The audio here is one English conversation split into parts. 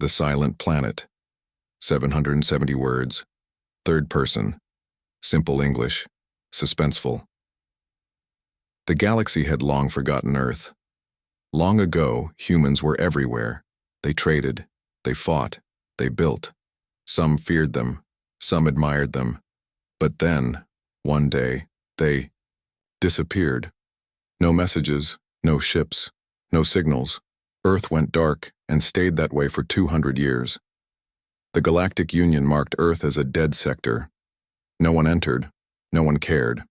The Silent Planet. 770 words. Third person. Simple English. Suspenseful. The galaxy had long forgotten Earth. Long ago, humans were everywhere. They traded. They fought. They built. Some feared them. Some admired them. But then, one day, they disappeared. No messages, no ships, no signals. Earth went dark and stayed that way for 200 years. The Galactic Union marked Earth as a dead sector. No one entered. No one cared.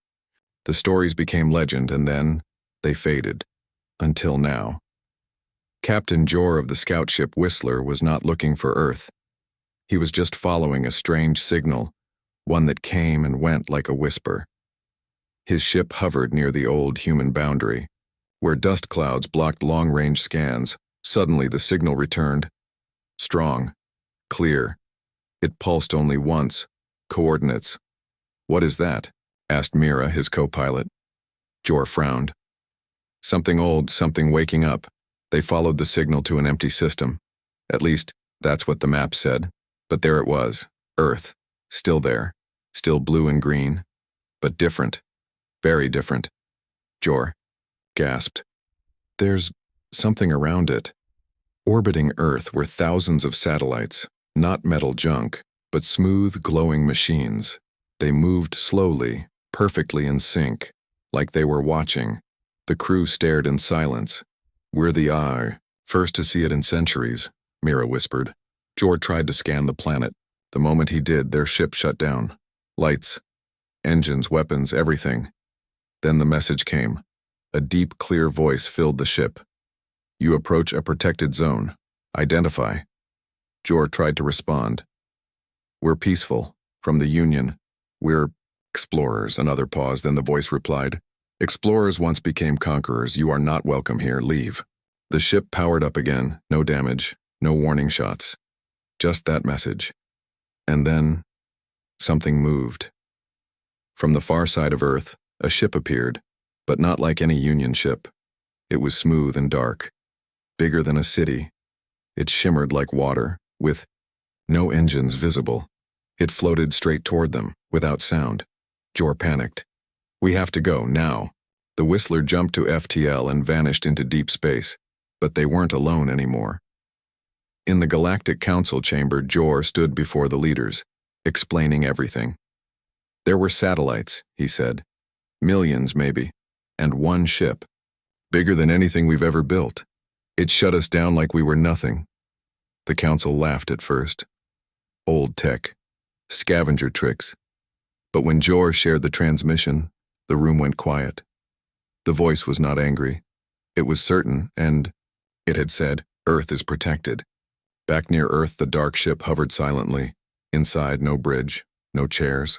The stories became legend and then they faded. Until now. Captain Jor of the scout ship Whistler was not looking for Earth. He was just following a strange signal, one that came and went like a whisper. His ship hovered near the old human boundary. Where dust clouds blocked long-range scans, suddenly the signal returned. Strong. Clear. It pulsed only once. Coordinates. "What is that?" asked Mira, his co-pilot. Jor frowned. Something old, something waking up. They followed the signal to an empty system. At least, that's what the map said. But there it was. Earth. Still there. Still blue and green. But different. Very different. Jor gasped. "There's something around it." Orbiting Earth were thousands of satellites, not metal junk, but smooth, glowing machines. They moved slowly, perfectly in sync, like they were watching. The crew stared in silence. "We're the eye, first to see it in centuries," Mira whispered. Jor tried to scan the planet. The moment he did, their ship shut down. Lights, engines, weapons, everything. Then the message came. A deep, clear voice filled the ship. "You approach a protected zone. Identify." Jor tried to respond. "We're peaceful. From the Union. We're explorers." Another pause, then the voice replied. "Explorers once became conquerors. You are not welcome here. Leave." The ship powered up again. No damage. No warning shots. Just that message. And then, something moved. From the far side of Earth, a ship appeared. But not like any Union ship. It was smooth and dark. Bigger than a city. It shimmered like water, with no engines visible. It floated straight toward them, without sound. Jor panicked. "We have to go, now." The Whistler jumped to FTL and vanished into deep space. But they weren't alone anymore. In the Galactic Council chamber, Jor stood before the leaders, explaining everything. "There were satellites," he said. "Millions, maybe. And one ship. Bigger than anything we've ever built. It shut us down like we were nothing." The council laughed at first. Old tech. Scavenger tricks. But when Jor shared the transmission, the room went quiet. The voice was not angry. It was certain, and it had said, "Earth is protected." Back near Earth, the dark ship hovered silently. Inside, no bridge, no chairs.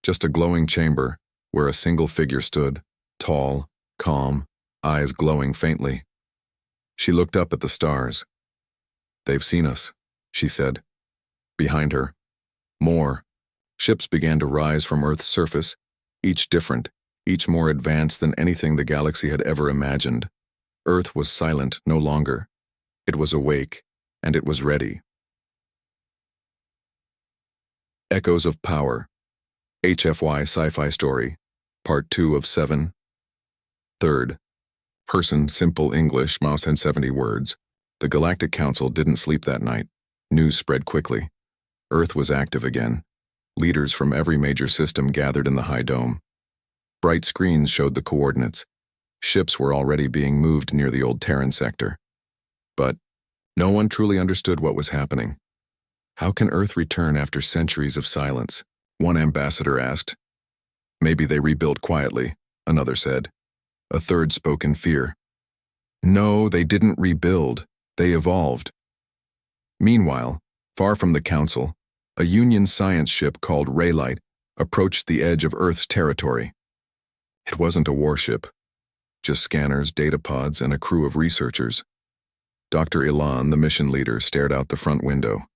Just a glowing chamber where a single figure stood. Tall, calm, eyes glowing faintly. She looked up at the stars. "They've seen us," she said. Behind her, more. Ships began to rise from Earth's surface, each different, each more advanced than anything the galaxy had ever imagined. Earth was silent no longer. It was awake, and it was ready. Echoes of Power. HFY Sci-Fi Story. Part 2 of 7. Third person, simple English, mouse and 70 words. The Galactic Council didn't sleep that night. News spread quickly. Earth was active again. Leaders from every major system gathered in the high dome. Bright screens showed the coordinates. Ships were already being moved near the old Terran sector. But no one truly understood what was happening. How can Earth return after centuries of silence? One ambassador asked. "Maybe they rebuilt quietly," another said. A third spoke in fear. "No, they didn't rebuild. They evolved." Meanwhile, far from the council, a Union science ship called Raylight approached the edge of Earth's territory. It wasn't a warship. Just scanners, data pods, and a crew of researchers. Dr. Ilan, the mission leader, stared out the front window.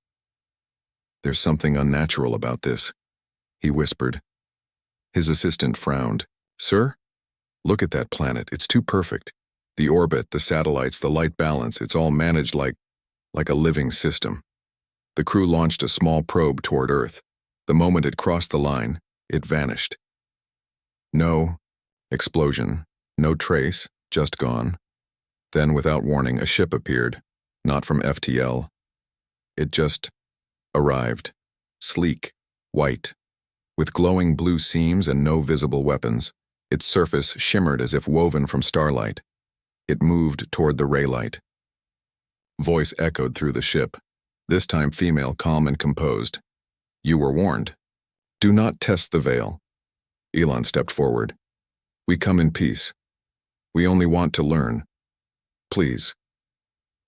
"There's something unnatural about this," he whispered. His assistant frowned. "Sir? Look at that planet. It's too perfect. The orbit, the satellites, the light balance, it's all managed like..." like a living system. The crew launched a small probe toward Earth. The moment it crossed the line, it vanished. No explosion, no trace, just gone. Then, without warning, a ship appeared, not from FTL. It just arrived, sleek, white, with glowing blue seams and no visible weapons. Its surface shimmered as if woven from starlight. It moved toward the ray light. Voice echoed through the ship, this time female, calm and composed. You were warned. Do not test the veil. Elon stepped forward. We come in peace. We only want to learn. Please.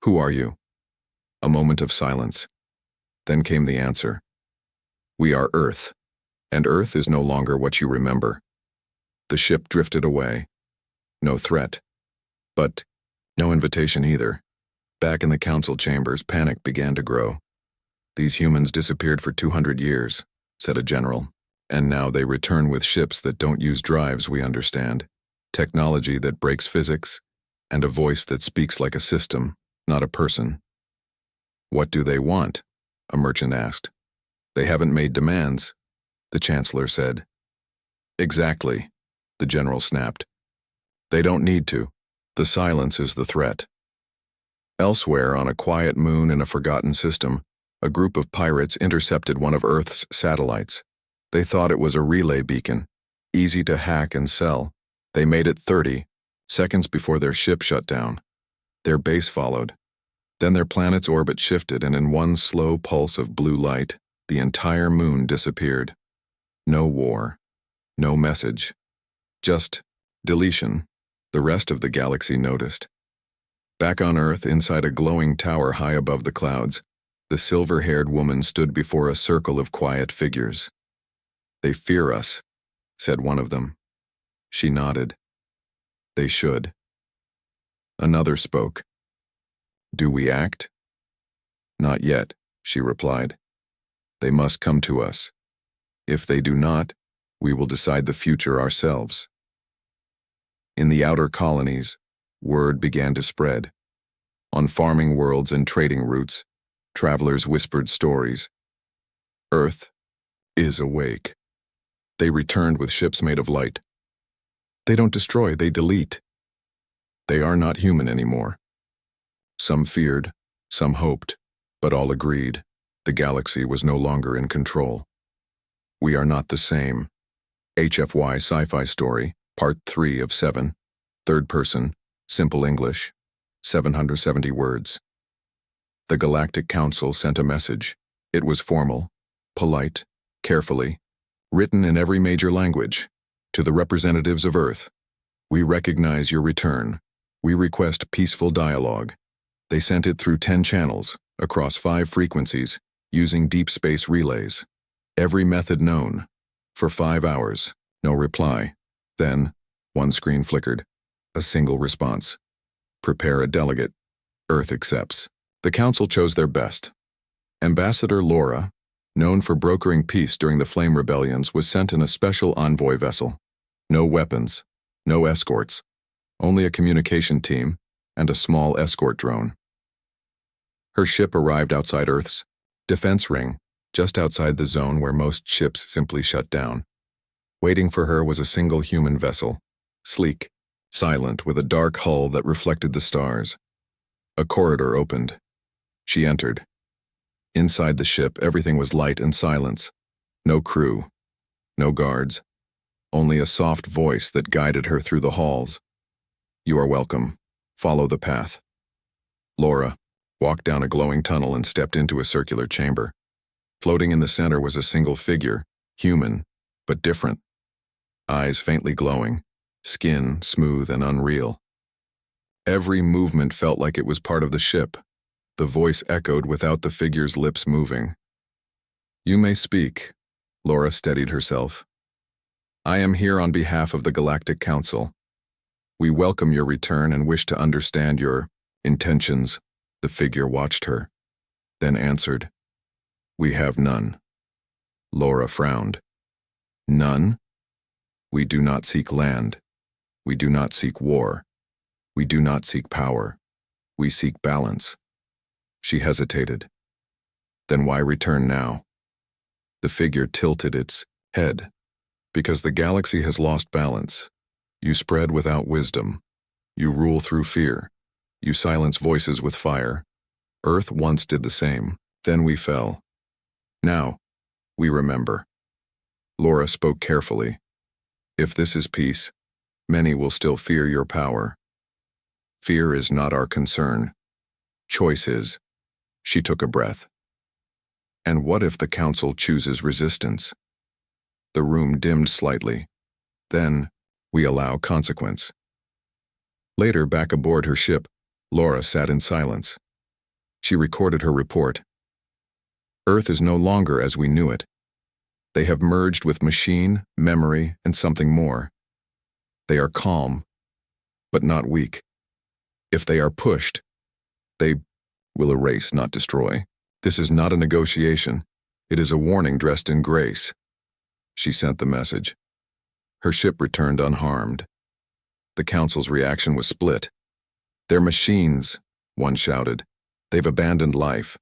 Who are you? A moment of silence. Then came the answer. We are Earth, and Earth is no longer what you remember. The ship drifted away. No threat. But no invitation either. Back in the council chambers, panic began to grow. These humans disappeared for 200 years, said a general, and now they return with ships that don't use drives we understand, technology that breaks physics, and a voice that speaks like a system, not a person. What do they want? A merchant asked. They haven't made demands, the chancellor said. Exactly, the general snapped. They don't need to. The silence is the threat. Elsewhere, on a quiet moon in a forgotten system, a group of pirates intercepted one of Earth's satellites. They thought it was a relay beacon, easy to hack and sell. They made it 30 seconds before their ship shut down. Their base followed. Then their planet's orbit shifted, and in one slow pulse of blue light, the entire moon disappeared. No war, no message, just deletion. The rest of the galaxy noticed. Back on Earth, inside a glowing tower high above the clouds, the silver-haired woman stood before a circle of quiet figures. They fear us, said one of them. She nodded. They should. Another spoke. Do we act? Not yet, she replied. They must come to us. If they do not, we will decide the future ourselves. In the outer colonies, word began to spread. On farming worlds and trading routes, travelers whispered stories. Earth is awake. They returned with ships made of light. They don't destroy, they delete. They are not human anymore. Some feared, some hoped, but all agreed the galaxy was no longer in control. We are not the same. HFY Sci-Fi Story, Part 3 of 7, third person, simple English, 770 words. The Galactic Council sent a message. It was formal, polite, carefully, written in every major language. To the representatives of Earth, we recognize your return. We request peaceful dialogue. They sent it through 10 channels, across 5 frequencies, using deep space relays. Every method known. For 5 hours, no reply. Then, one screen flickered. A single response. Prepare a delegate. Earth accepts. The council chose their best. Ambassador Laura, known for brokering peace during the Flame Rebellions, was sent in a special envoy vessel. No weapons, no escorts, only a communication team and a small escort drone. Her ship arrived outside Earth's defense ring, just outside the zone where most ships simply shut down. Waiting for her was a single human vessel, sleek, silent, with a dark hull that reflected the stars. A corridor opened. She entered. Inside the ship, everything was light and silence. No crew, no guards, only a soft voice that guided her through the halls. You are welcome. Follow the path. Laura walked down a glowing tunnel and stepped into a circular chamber. Floating in the center was a single figure, human, but different. Eyes faintly glowing, skin smooth and unreal. Every movement felt like it was part of the ship. The voice echoed without the figure's lips moving. You may speak, Laura steadied herself. I am here on behalf of the Galactic Council. We welcome your return and wish to understand your intentions. The figure watched her, then answered. We have none. Laura frowned. None? We do not seek land. We do not seek war. We do not seek power. We seek balance. She hesitated. Then why return now? The figure tilted its head. Because the galaxy has lost balance. You spread without wisdom. You rule through fear. You silence voices with fire. Earth once did the same. Then we fell. Now, we remember. Laura spoke carefully. If this is peace, many will still fear your power. Fear is not our concern. Choice is. She took a breath. And what if the Council chooses resistance? The room dimmed slightly. Then, we allow consequence. Later, back aboard her ship, Laura sat in silence. She recorded her report. Earth is no longer as we knew it. They have merged with machine, memory, and something more. They are calm, but not weak. If they are pushed, they will erase, not destroy. This is not a negotiation. It is a warning dressed in grace. She sent the message. Her ship returned unharmed. The Council's reaction was split. They're machines, one shouted. They've abandoned life.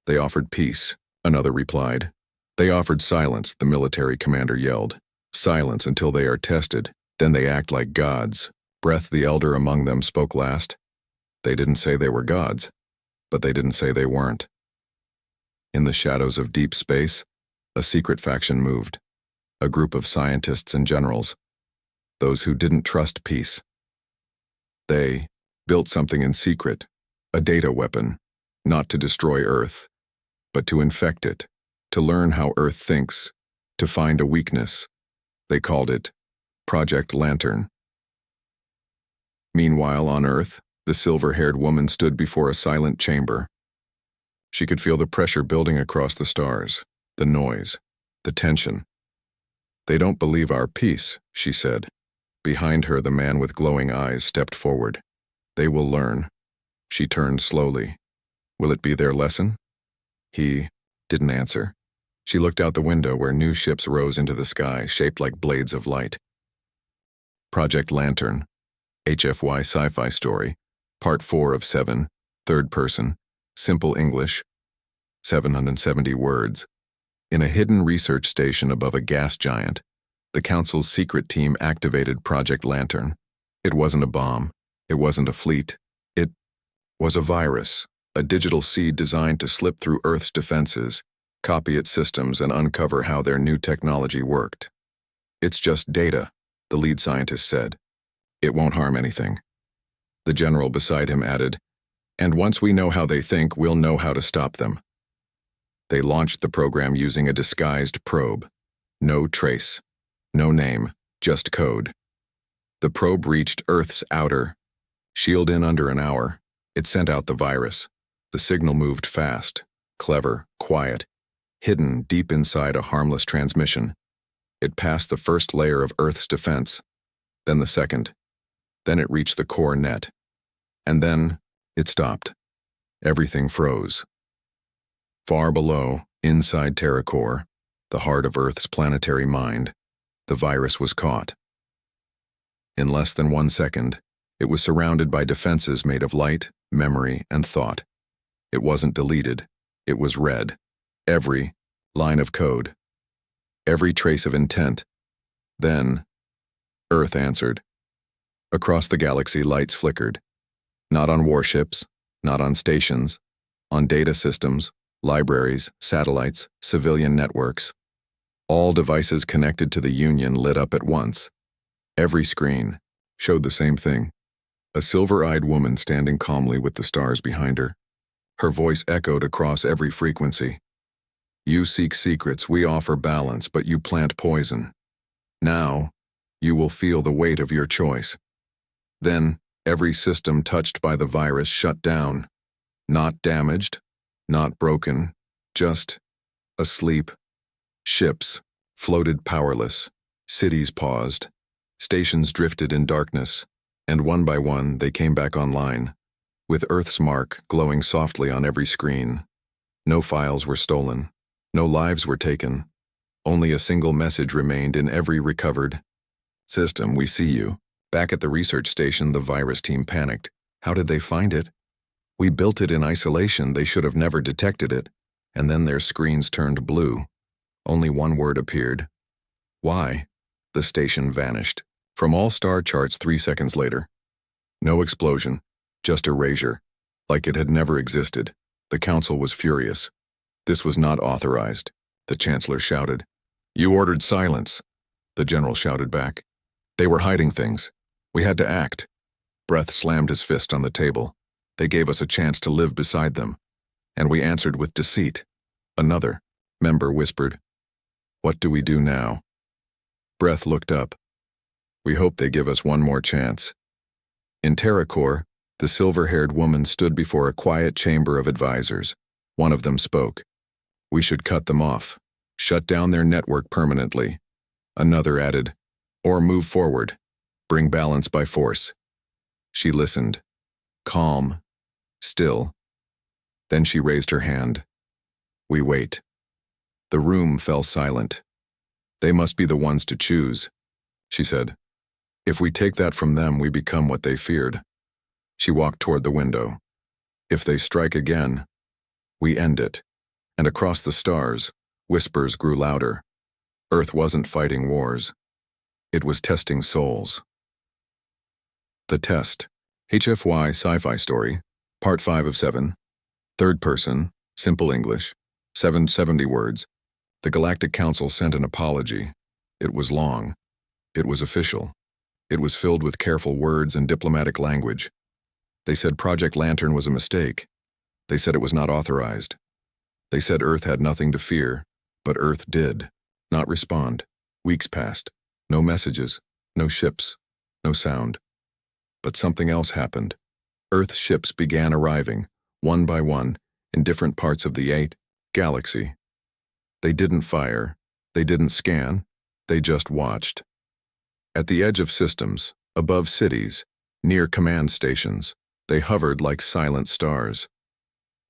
They offered peace, another replied. They offered silence, the military commander yelled. Silence until they are tested, then they act like gods. Breath, the elder among them, spoke last. They didn't say they were gods, but they didn't say they weren't. In the shadows of deep space, a secret faction moved. A group of scientists and generals. Those who didn't trust peace. They built something in secret, a data weapon, not to destroy Earth, but to infect it, to learn how Earth thinks, to find a weakness. They called it Project Lantern. Meanwhile, on Earth, the silver-haired woman stood before a silent chamber. She could feel the pressure building across the stars, the noise, the tension. They don't believe our peace, she said. Behind her, the man with glowing eyes stepped forward. They will learn. She turned slowly. Will it be their lesson? He didn't answer. She looked out the window where new ships rose into the sky, shaped like blades of light. Project Lantern, HFY Sci-Fi story, Part 4 of 7, third person, simple English, 770 words. In a hidden research station above a gas giant, the Council's secret team activated Project Lantern. It wasn't a bomb. It wasn't a fleet. It was a virus, a digital seed designed to slip through Earth's defenses, copy its systems, and uncover how their new technology worked. It's just data, the lead scientist said. It won't harm anything. The general beside him added, and once we know how they think, we'll know how to stop them. They launched the program using a disguised probe. No trace, no name, just code. The probe reached Earth's outer shield in under an hour. It sent out the virus. The signal moved fast, clever, quiet, hidden deep inside a harmless transmission. It passed the first layer of Earth's defense, then the second. Then it reached the core net. And then it stopped. Everything froze. Far below, inside TerraCore, the heart of Earth's planetary mind, the virus was caught. In less than 1 second, it was surrounded by defenses made of light, memory, and thought. It wasn't deleted. It was read. Every line of code. Every trace of intent. Then, Earth answered. Across the galaxy, lights flickered. Not on warships, not on stations, on data systems, libraries, satellites, civilian networks. All devices connected to the Union lit up at once. Every screen showed the same thing. A silver-eyed woman standing calmly with the stars behind her. Her voice echoed across every frequency. You seek secrets, we offer balance, but you plant poison. Now, you will feel the weight of your choice. Then, every system touched by the virus shut down. Not damaged, not broken, just asleep. Ships floated powerless. Cities paused. Stations drifted in darkness. And one by one, they came back online, with Earth's mark glowing softly on every screen. No files were stolen. No lives were taken. Only a single message remained in every recovered system. We see you. Back at the research station, the virus team panicked. How did they find it? We built it in isolation, they should have never detected it, and then their screens turned blue. Only one word appeared. Why? The station vanished. From all star charts 3 seconds later. No explosion, just erasure, like it had never existed. The council was furious. This was not authorized. The chancellor shouted. You ordered silence. The general shouted back. They were hiding things. We had to act. Breath slammed his fist on the table. They gave us a chance to live beside them. And we answered with deceit. Another member whispered. What do we do now? Breath looked up. We hope they give us one more chance. In Terracor, the silver-haired woman stood before a quiet chamber of advisors. One of them spoke. We should cut them off, shut down their network permanently. Another added, or move forward, bring balance by force. She listened, calm, still. Then she raised her hand. We wait. The room fell silent. They must be the ones to choose, she said. If we take that from them, we become what they feared. She walked toward the window. If they strike again, we end it. And across the stars, whispers grew louder. Earth wasn't fighting wars. It was testing souls. The Test. HFY Sci-Fi Story. Part 5 of 7. Third person. Simple English. 770 words. The Galactic Council sent an apology. It was long. It was official. It was filled with careful words and diplomatic language. They said Project Lantern was a mistake. They said it was not authorized. They said Earth had nothing to fear, but Earth did not respond. Weeks passed. No messages, no ships, no sound. But something else happened. Earth's ships began arriving, one by one, in different parts of the galaxy. They didn't fire, they didn't scan, they just watched. At the edge of systems, above cities, near command stations, they hovered like silent stars.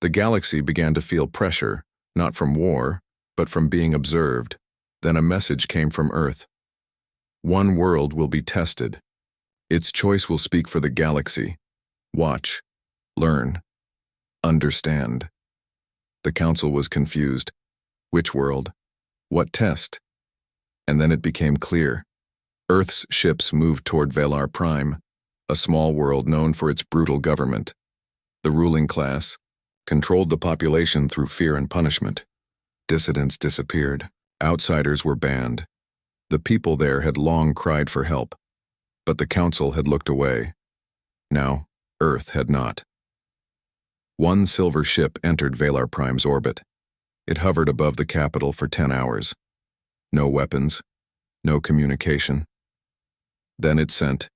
The galaxy began to feel pressure, not from war, but from being observed. Then a message came from Earth. One world will be tested. Its choice will speak for the galaxy. Watch, learn, understand. The council was confused. Which world? What test? And then it became clear. Earth's ships moved toward Velar Prime, a small world known for its brutal government. The ruling class controlled the population through fear and punishment. Dissidents disappeared. Outsiders were banned. The people there had long cried for help, but the council had looked away. Now, Earth had not. One silver ship entered Velar Prime's orbit. It hovered above the capital for 10 hours. No weapons, no communication. Then it sent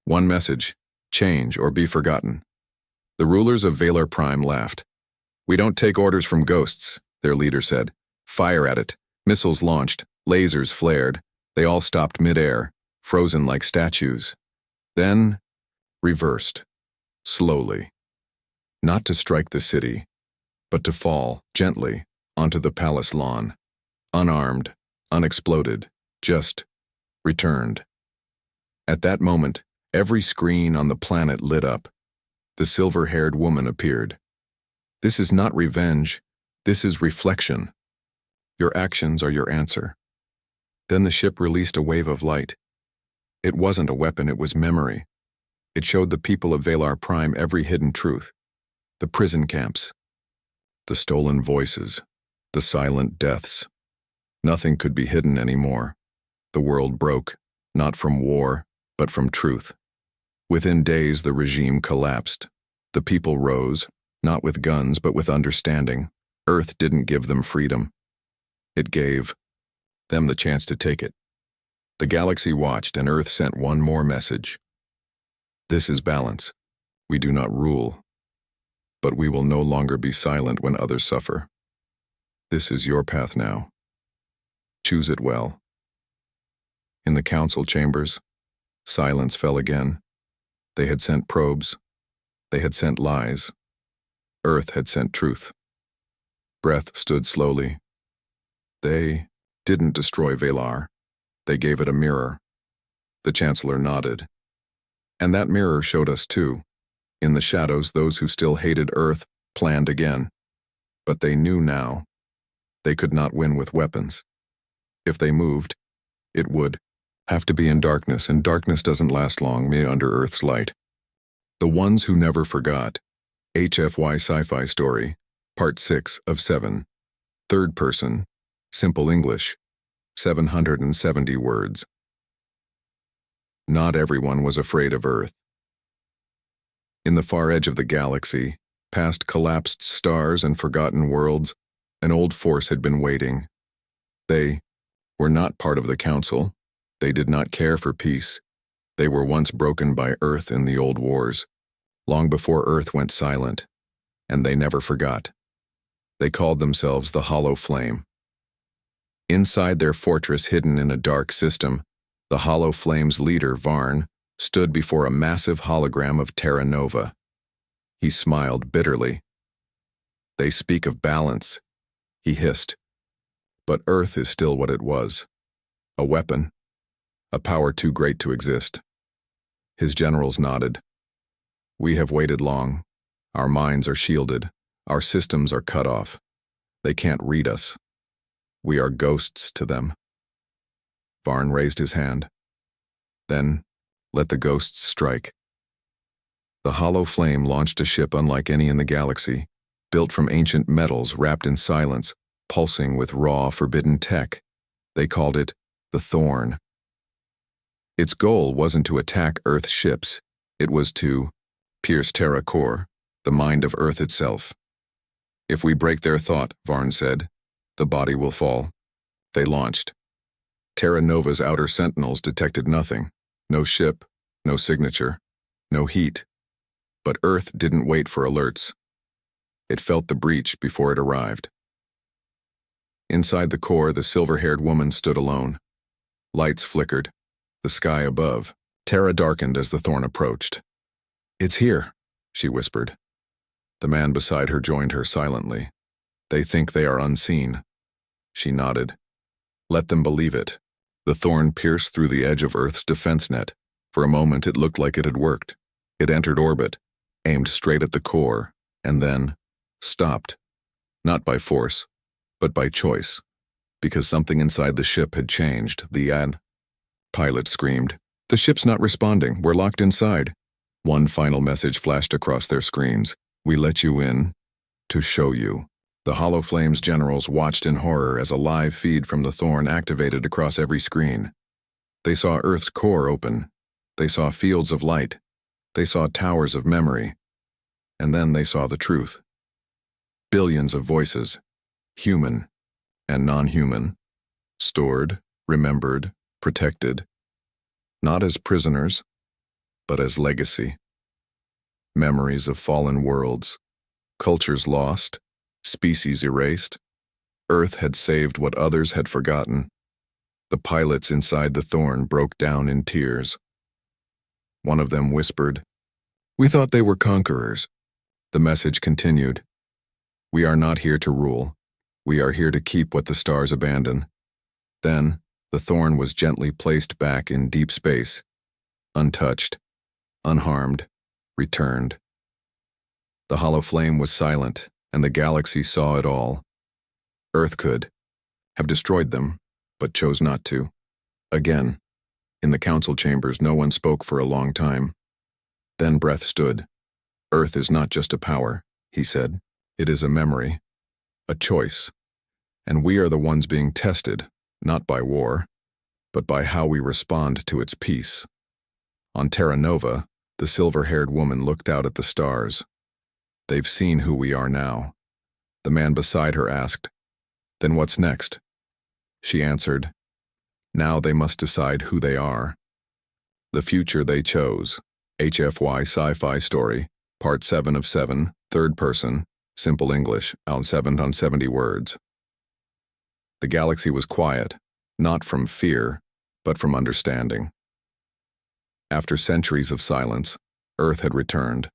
one message: change or be forgotten. The rulers of Velar Prime laughed. We don't take orders from ghosts, their leader said. Fire at it. Missiles launched, lasers flared. They all stopped mid-air, frozen like statues. Then, reversed, slowly. Not to strike the city, but to fall, gently, onto the palace lawn. Unarmed, unexploded, just returned. At that moment, every screen on the planet lit up. The silver-haired woman appeared. This is not revenge, this is reflection. Your actions are your answer. Then the ship released a wave of light. It wasn't a weapon, it was memory. It showed the people of Velar Prime every hidden truth. The prison camps, the stolen voices, the silent deaths. Nothing could be hidden anymore. The world broke, not from war, but from truth. Within days, the regime collapsed. The people rose, not with guns, but with understanding. Earth didn't give them freedom. It gave them the chance to take it. The galaxy watched, and Earth sent one more message. This is balance. We do not rule, but we will no longer be silent when others suffer. This is your path now. Choose it well. In the council chambers, silence fell again. They had sent probes. They had sent lies. Earth had sent truth. Breath stood slowly. They didn't destroy Velar. They gave it a mirror. The chancellor nodded. And that mirror showed us too. In the shadows, those who still hated Earth planned again. But they knew now. They could not win with weapons. If they moved, it would have to be in darkness, and darkness doesn't last long under Earth's light. The Ones Who Never Forgot. HFY Sci-Fi Story, Part 6 of 7. Third person, simple English, 770 words. Not everyone was afraid of Earth. In the far edge of the galaxy, past collapsed stars and forgotten worlds, an old force had been waiting. They were not part of the Council. They did not care for peace. They were once broken by Earth in the old wars, long before Earth went silent, and they never forgot. They called themselves the Hollow Flame. Inside their fortress hidden in a dark system, the Hollow Flame's leader, Varn, stood before a massive hologram of Terra Nova. He smiled bitterly. "They speak of balance," he hissed. "But Earth is still what it was. A weapon. A power too great to exist." His generals nodded. "We have waited long. Our minds are shielded. Our systems are cut off. They can't read us. We are ghosts to them." Varn raised his hand. "Then, let the ghosts strike." The Hollow Flame launched a ship unlike any in the galaxy, built from ancient metals wrapped in silence, pulsing with raw, forbidden tech. They called it the Thorn. Its goal wasn't to attack Earth's ships. It was to pierce Terra core, the mind of Earth itself. "If we break their thought," Varn said, "the body will fall." They launched. Terra Nova's outer sentinels detected nothing. No ship, no signature, no heat. But Earth didn't wait for alerts. It felt the breach before it arrived. Inside the core, the silver-haired woman stood alone. Lights flickered. The sky above. Terra darkened as the Thorn approached. "It's here," she whispered. The man beside her joined her silently. "They think they are unseen." She nodded. "Let them believe it." The Thorn pierced through the edge of Earth's defense net. For a moment it looked like it had worked. It entered orbit, aimed straight at the core, and then stopped. Not by force, but by choice. Because something inside the ship had changed. The pilot screamed. "The ship's not responding. We're locked inside." One final message flashed across their screens. "We let you in to show you." The Hollow Flame's generals watched in horror as a live feed from the Thorn activated across every screen. They saw Earth's core open. They saw fields of light. They saw towers of memory. And then they saw the truth. Billions of voices, human and non-human, stored, remembered, protected, not as prisoners, but as legacy. Memories of fallen worlds, cultures lost, species erased. Earth had saved what others had forgotten. The pilots inside the Thorn broke down in tears. One of them whispered, "We thought they were conquerors." The message continued, "We are not here to rule. We are here to keep what the stars abandon." Then, the Thorn was gently placed back in deep space, untouched, unharmed, returned. The Hollow Flame was silent, and the galaxy saw it all. Earth could have destroyed them, but chose not to. Again, in the council chambers, no one spoke for a long time. Then Breath stood. "Earth is not just a power," he said. "It is a memory, a choice. And we are the ones being tested, not by war, but by how we respond to its peace." On Terra Nova, the silver-haired woman looked out at the stars. "They've seen who we are now." The man beside her asked, "Then what's next?" She answered, "Now they must decide who they are." The future they chose. HFY Sci-Fi Story, Part 7 of 7, third person, simple English, out 770 words. The galaxy was quiet, not from fear, but from understanding. After centuries of silence, Earth had returned.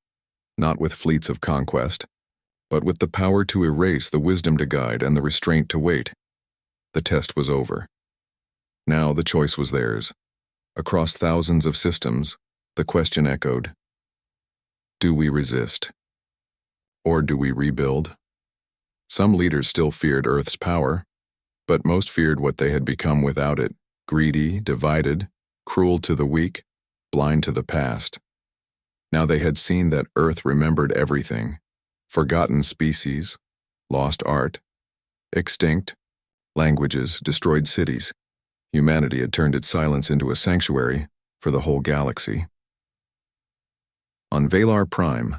Not with fleets of conquest, but with the power to erase, the wisdom to guide, and the restraint to wait. The test was over. Now the choice was theirs. Across thousands of systems, the question echoed, Do we resist? Or do we rebuild? Some leaders still feared Earth's power, but most feared what they had become without it: greedy, divided, cruel to the weak, blind to the past. Now they had seen that Earth remembered everything: forgotten species, lost art, extinct languages, destroyed cities. Humanity had turned its silence into a sanctuary for the whole galaxy. On Valar Prime,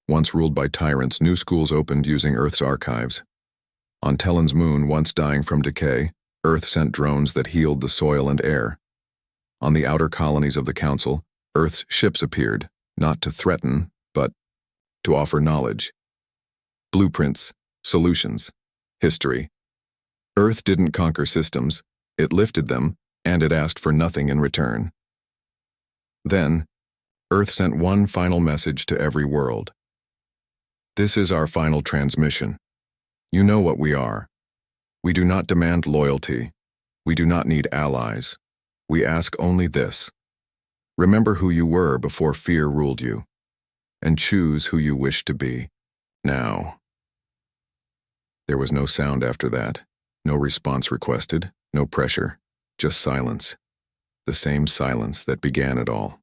once ruled by tyrants, new schools opened using Earth's archives. On Tellan's moon, once dying from decay, Earth sent drones that healed the soil and air. On the outer colonies of the Council, Earth's ships appeared, not to threaten, but to offer knowledge. Blueprints, solutions, history. Earth didn't conquer systems, it lifted them, and it asked for nothing in return. Then, Earth sent one final message to every world. This is our final transmission. You know what we are. We do not demand loyalty. We do not need allies. We ask only this: remember who you were before fear ruled you, and choose who you wish to be now. There was no sound after that, no response requested, no pressure, just silence, the same silence that began it all.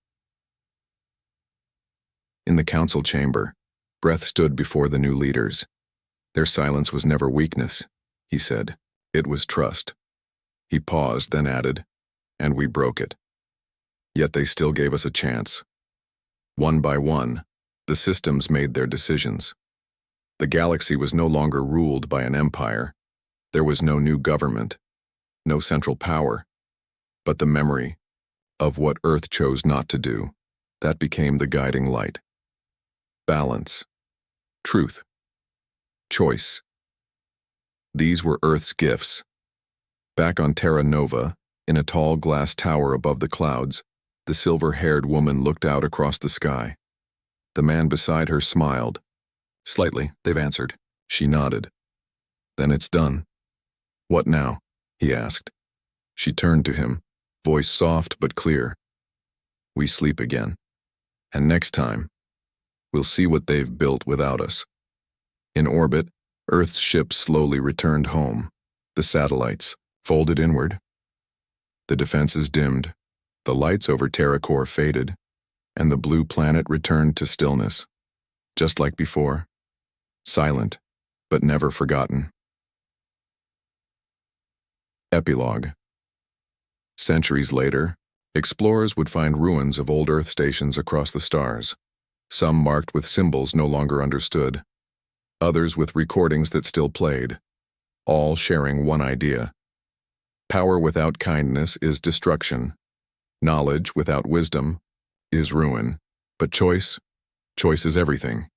In the council chamber, Breath stood before the new leaders. Their silence was never weakness, he said. It was trust. He paused, then added, and we broke it. Yet they still gave us a chance. One by one, the systems made their decisions. The galaxy was no longer ruled by an empire. There was no new government, no central power, but the memory of what Earth chose not to do. That became the guiding light. Balance, truth, choice. These were Earth's gifts. Back on Terra Nova, in a tall glass tower above the clouds, the silver-haired woman looked out across the sky. The man beside her smiled. Slightly, they've answered. She nodded. Then it's done. What now? He asked. She turned to him, voice soft but clear. We sleep again. And next time, we'll see what they've built without us. In orbit, Earth's ships slowly returned home. The satellites folded inward. The defenses dimmed. The lights over TerraCore faded, and the blue planet returned to stillness. Just like before. Silent, but never forgotten. Epilogue. Centuries later, explorers would find ruins of old Earth stations across the stars, some marked with symbols no longer understood, others with recordings that still played, all sharing one idea. Power without kindness is destruction. Knowledge without wisdom is ruin. But choice is everything.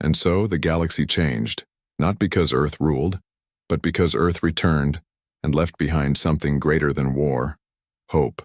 And so the galaxy changed, not because Earth ruled, but because Earth returned and left behind something greater than war: hope.